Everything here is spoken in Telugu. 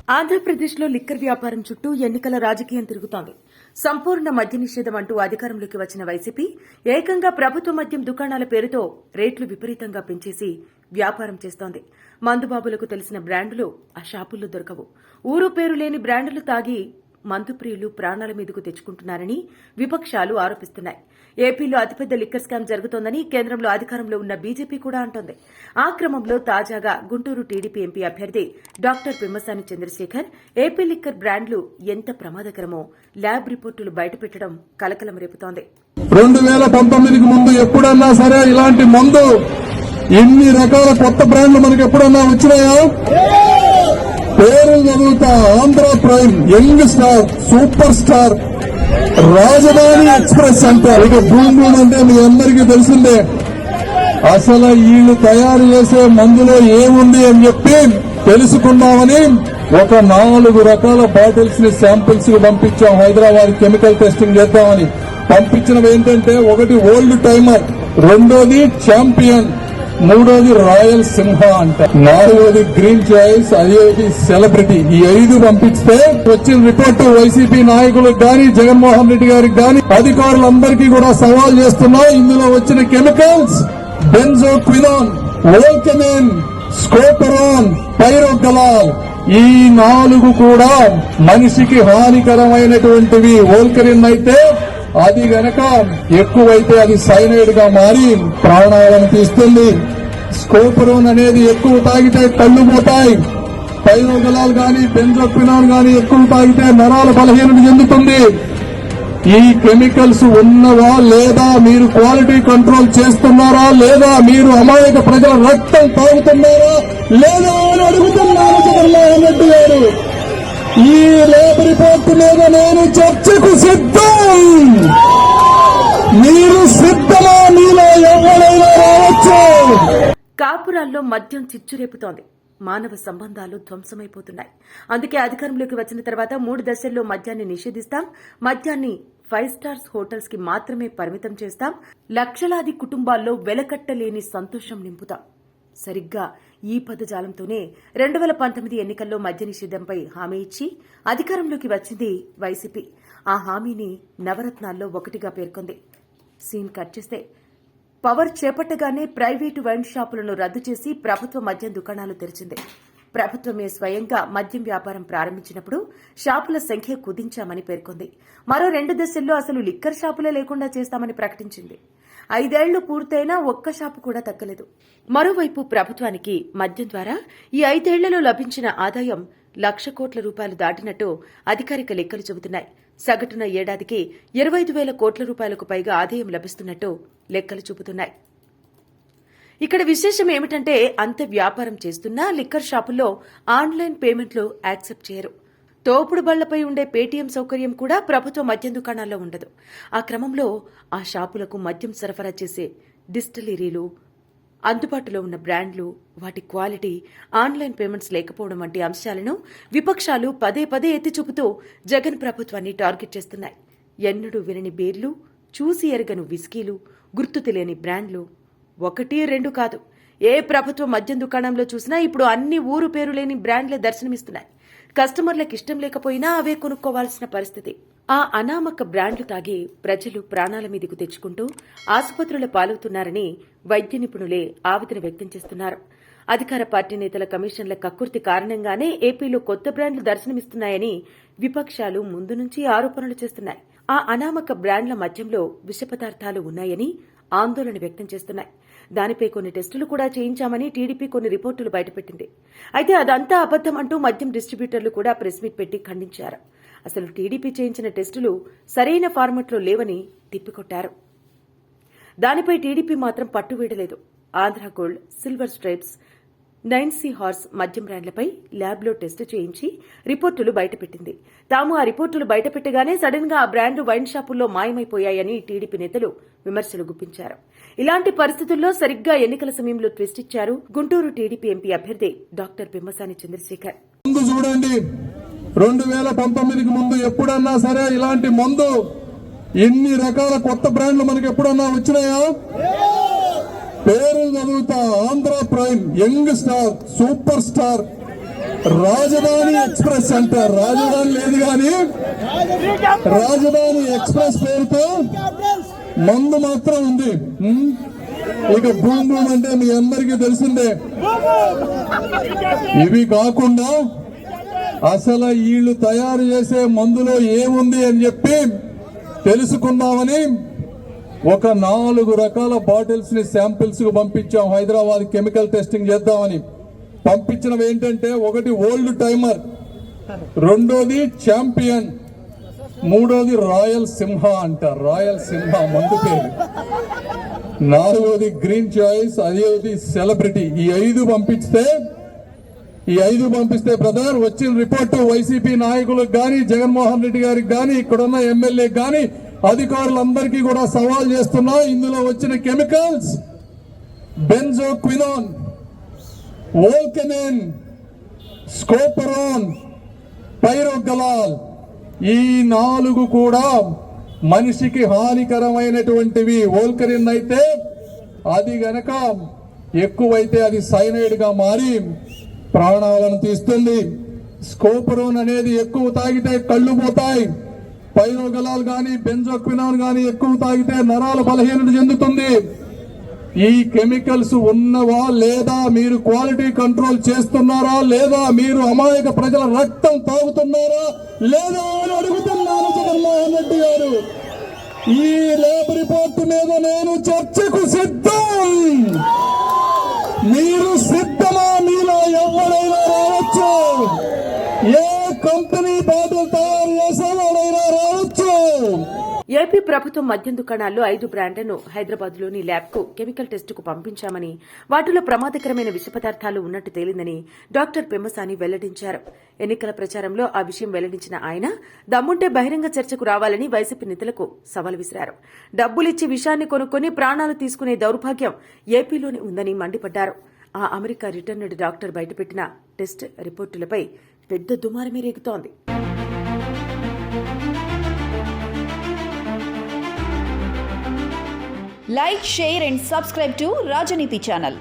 ఆంధ్రప్రదేశ్లో లిక్కర్ వ్యాపారం చుట్టూ ఎన్నికల రాజకీయం తిరుగుతోంది. సంపూర్ణ మద్య నిషేధం అంటూ అధికారంలోకి వచ్చిన వైసీపీ ఏకంగా ప్రభుత్వ మద్యం దుకాణాల పేరుతో రేట్లు విపరీతంగా పెంచేసి వ్యాపారం చేస్తోంది. మందుబాబులకు తెలిసిన బ్రాండులు ఆ షాపుల్లో దొరకవు. ఊరు పేరు లేని బ్రాండులు తాగి మందు ప్రియులు ప్రాణాల మీదకు తెచ్చుకుంటున్నారని విపక్షాలు ఆరోపిస్తున్నాయి. ఏపీలో అతిపెద్ద లిక్కర్ స్కామ్ జరుగుతోందని కేంద్రంలో అధికారంలో ఉన్న బీజేపీ కూడా అంటోంది. ఆ క్రమంలో తాజాగా గుంటూరు టీడీపీ ఎంపీ అభ్యర్థి doctor Pemmasani Chandrasekhar AP liquor బ్రాండ్లు ఎంత ప్రమాదకరమో ల్యాబ్ రిపోర్టులు బయటపెట్టడం కలకలం రేపుతోంది. 2019కి ముందు ఎప్పుడన్నా సరే ఇలాంటి మందు ఇన్ని రకాల కొత్త బ్రాండ్లు మనకు ఎప్పుడన్నా వచ్చినాయా? పేరు చదువుతా Andhra prime, young star, super star, రాజధాని ఎక్స్ప్రెస్ అంటారు. ఇక భూమి అంటే మీ అందరికీ తెలిసిందే. అసలు వీళ్లు తయారు చేసే మందులో ఏముంది అని చెప్పి తెలుసుకుందామని ఒక 4 రకాల బాటిల్స్ ని శాంపిల్స్ కి పంపించాం. హైదరాబాద్ కెమికల్ టెస్టింగ్ చేద్దామని పంపించినవి ఏంటంటే, ఒకటి ఓల్డ్ టైమర్, రెండోది ఛాంపియన్, మూడోది రాయల్ సింహ అంట, నాలుగోది గ్రీన్ చాయిస్, అదేది సెలబ్రిటీ. ఈ 5 పంపిస్తే వచ్చిన రిపోర్టు వైసీపీ నాయకులకు గాని, జగన్మోహన్ రెడ్డి గారికి గాని, అధికారులందరికీ కూడా సవాల్ చేస్తున్నా. ఇందులో వచ్చిన కెమికల్స్ బెంజోక్వినాన్, వోల్కమిన్, స్కోపరాన్, పైరోగలాల్, ఈ 4 కూడా మనిషికి హానికరమైనటువంటివి. వోల్కరిన్ అయితే అది గనక ఎక్కువైతే అది సైనైడ్ గా మారి ప్రాణాలను తీస్తుంది. స్కోపరోన్ అనేది ఎక్కువ తాగితే కళ్ళు పోతాయి. పైరోగలాల్ గాని, బెంజోక్వినాన్ గాని ఎక్కువ తాగితే నరాల బలహీనత చెందుతుంది. ఈ కెమికల్స్ ఉన్నవా లేదా, మీరు క్వాలిటీ కంట్రోల్ చేస్తున్నారా లేదా, మీరు అమాయక ప్రజల రక్తం తాగుతున్నారా లేదా అని అడుగుతున్నారు జగన్మోహన్ రెడ్డి గారు. ఈ ల్యాబ్ రిపోర్టు మీద నేను చర్చకు సిద్ధం. మీరు సిద్ధమా? మీలో ఎవరైనా రావచ్చు. కాపురాల్లో మద్యం చిచ్చురేపుతోంది. మానవ సంబంధాలు ధ్వంసమైపోతున్నాయి. అందుకే అధికారంలోకి వచ్చిన తర్వాత 3 దశల్లో మద్యాన్ని నిషేధిస్తాం, మద్యాన్ని 5 స్టార్స్ హోటల్స్ కి మాత్రమే పరిమితం చేస్తాం, లక్షలాది కుటుంబాల్లో వెలకట్టలేని సంతోషం నింపుతాం. సరిగ్గా ఈ పదజాలంతోనే 2019 ఎన్నికల్లో మద్య నిషేధంపై హామీ ఇచ్చి అధికారంలోకి వచ్చింది వైసీపీ. ఆ హామీని నవరత్నాల్లో ఒకటిగా పేర్కొంది. సీన్ కట్ చేస్తే, పవర్ చేపట్టగానే ప్రైవేటు వైన్ షాపులను రద్దు చేసి ప్రభుత్వ మద్యం దుకాణాలు తెరిచింది. ప్రభుత్వమే స్వయంగా మద్యం వ్యాపారం ప్రారంభించినప్పుడు షాపుల సంఖ్య కుదించామని పేర్కొంది. మరో 2 దశల్లో అసలు లిక్కర్ షాపులే లేకుండా చేస్తామని ప్రకటించింది. 5 ఏళ్లు పూర్తయినా ఒక్క షాపు కూడా తగ్గలేదు. మరోవైపు ప్రభుత్వానికి మద్యం ద్వారా ఈ 5 ఏళ్లలో లభించిన ఆదాయం 1,00,000 కోట్ల రూపాయలు దాటినట్టు అధికారిక లెక్కలు చెబుతున్నాయి. సగటున ఏడాదికి 25,000 కోట్ల రూపాయలకు పైగా ఆదాయం లభిస్తున్నట్టు లెక్కలు చూపుతున్నాయి. ఇక్కడ విశేషం ఏమిటంటే, అంత వ్యాపారం చేస్తున్నా లిక్కర్ షాపుల్లో ఆన్లైన్ పేమెంట్లు యాక్సెప్ట్ చేయరు. తోపుడు బళ్లపై ఉండే పేటీఎం సౌకర్యం కూడా ప్రభుత్వ మద్యం దుకాణాల్లో ఉండదు. ఆ క్రమంలో ఆ షాపులకు మద్యం సరఫరా చేసే డిస్టిలరీలు, అందుబాటులో ఉన్న బ్రాండ్లు, వాటి క్వాలిటీ, ఆన్లైన్ పేమెంట్స్ లేకపోవడం వంటి అంశాలను విపక్షాలు పదే పదే ఎత్తి చూపుతూ జగన్ ప్రభుత్వాన్ని టార్గెట్ చేస్తున్నాయి. ఎన్నడూ వినని బీర్లు, చూసి ఎరగని విస్కీలు, గుర్తు తెలియని బ్రాండ్లు 1, 2 కాదు. ఏ ప్రభుత్వ మద్యం దుకాణంలో చూసినా ఇప్పుడు అన్ని ఊరు పేరు లేని బ్రాండ్లే దర్శనమిస్తున్నాయి. కస్టమర్లకు ఇష్టం లేకపోయినా అవే కొనుక్కోవాల్సిన పరిస్థితి. ఆ అనామక బ్రాండ్లు తాగి ప్రజలు ప్రాణాల మీదకు తెచ్చుకుంటూ ఆసుపత్రుల పాలవుతున్నారని వైద్య నిపుణులే ఆవేదన వ్యక్తం చేస్తున్నారు. అధికార పార్టీ నేతల కమిషన్ల కక్కుర్తి కారణంగానే ఏపీలో కొత్త బ్రాండ్లు దర్శనమిస్తున్నాయని విపక్షాలు ముందు నుంచి ఆరోపణలు చేస్తున్నాయి. ఆ అనామక బ్రాండ్ల మద్యంలో విష పదార్థాలు ఉన్నాయని ఆందోళన వ్యక్తం చేస్తున్నాయి. దానిపై కొన్ని టెస్టులు కూడా చేయించామని టీడీపీ కొన్ని రిపోర్టులు బయటపెట్టింది. అయితే అదంతా అబద్దం అంటూ మద్యం డిస్ట్రిబ్యూటర్లు కూడా ప్రెస్ మీట్ పెట్టి ఖండించారు. అసలు టీడీపీ చేయించిన టెస్టులు సరైన ఫార్మాట్లో లేవని తిప్పికొట్టారు. దానిపై టీడీపీ మాత్రం పట్టు వీడలేదు. Andhra gold, silver stripes, 9C horse మద్యం బ్రాండ్లపై ల్యాబ్లో టెస్టు చేయించి రిపోర్టులు బయటపెట్టింది. తాము ఆ రిపోర్టులు బయటపెట్టగానే సడన్ గా ఆ బ్రాండ్లు వైన్ షాపుల్లో మాయమైపోయాయని టీడీపీ నేతలు విమర్శలు గుప్పించారు. ఇలాంటి పరిస్థితుల్లో సరిగ్గా ఎన్నికల సమయంలో ట్విస్ట్ ఇచ్చారు గుంటూరు టీడీపీ ఎంపీ అభ్యర్థి డాక్టర్ పెమ్మసాని చంద్రశేఖర్. చూడండి, 2019కి ముందు ఎప్పుడన్నా సరే ఇలాంటి మందు ఇన్ని రకాల కొత్త బ్రాండ్లు మనకు ఎప్పుడన్నా వచ్చినాయా? పేరు చదువుతా Andhra prime, young star, super star, రాజధాని ఎక్స్ప్రెస్ అంటారు. రాజధాని లేదు కానీ రాజధాని ఎక్స్ప్రెస్ పేరుతో మందు మాత్రం ఉంది. ఇక బూమ్ బూమ్ అంటే మీ అందరికీ తెలిసిందే. ఇవి కాకుండా అసలు వీళ్ళు తయారు చేసే మందులో ఏముంది అని చెప్పి తెలుసుకుందామని ఒక 4 రకాల బాటిల్స్ ని శాంపిల్స్ కు పంపించాం. హైదరాబాద్ కెమికల్ టెస్టింగ్ చేద్దామని పంపించినవి ఏంటంటే, ఒకటి ఓల్డ్ టైమర్, రెండోది ఛాంపియన్, మూడోది రాయల్ సింహ అంట. రాయల్ సింహ మందు పేరు. నాలుగోది గ్రీన్ చాయిస్, అదేది సెలబ్రిటీ. ఈ 5 పంపిస్తే బ్రదర్ వచ్చిన రిపోర్టు వైసీపీ నాయకులకు గాని, జగన్మోహన్ రెడ్డి గారికి గాని, ఇక్కడున్న ఎమ్మెల్యే గాని, అధికారులందరికీ కూడా సవాల్ చేస్తున్నా. ఇందులో వచ్చిన కెమికల్స్ బెంజోక్వినోన్, వోల్కెనిన్, స్కోపరోన్, పైరోగలాల్, ఈ 4 కూడా మనిషికి హానికరమైనటువంటివి. వోల్కెనిన్ అయితే అది గనక ఎక్కువైతే అది సైనైడ్ గా మారి ప్రాణాలను తీస్తుంది. స్కోపరోన్ అనేది ఎక్కువ తాగితే కళ్ళు పోతాయి. పైరోగలాల్ గాని, బెంజోక్వినాన్ గాని ఎక్కువ తాగితే నరాల బలహీనత చెందుతుంది. ఈ కెమికల్స్ ఉన్నవా లేదా, మీరు క్వాలిటీ కంట్రోల్ చేస్తున్నారా లేదా, మీరు అమాయక ప్రజల రక్తం తాగుతున్నారా లేదా అని అడుగుతున్నాను జగన్మోహన్ రెడ్డి గారు. ఈ ల్యాబ్ రిపోర్ట్ మీద నేను చర్చకు సిద్ధం. మీరు సిద్ధమా? మీలో ఎవరైనా రావచ్చు. ఏ కంపెనీ బాటిల్ తయారు చేసేవాడైనా రావచ్చు. ఏపీ ప్రభుత్వం మద్యం దుకాణాల్లో 5 బ్రాండ్లను హైదరాబాద్లోని ల్యాబ్కు కెమికల్ టెస్టుకు పంపించామని, వాటిలో ప్రమాదకరమైన విష పదార్థాలు ఉన్నట్టు తేలిందని డాక్టర్ పెమ్మసాని వెల్లడించారు. ఎన్నికల ప్రచారంలో ఆ విషయం వెల్లడించిన ఆయన, దమ్ముంటే బహిరంగ చర్చకు రావాలని వైసీపీ నేతలకు సవాల్ విసిరారు. డబ్బులిచ్చి విషాన్ని కొనుక్కొని ప్రాణాలు తీసుకునే దౌర్భాగ్యం ఏపీలోనే ఉందని మండిపడ్డారు. ఆ అమెరికా రిటర్న్డ్ డాక్టర్ బయటపెట్టిన టెస్ట్ రిపోర్టులపై పెద్ద దుమారమే రేగుతోంది. Like, share and subscribe to Rajaniti channel.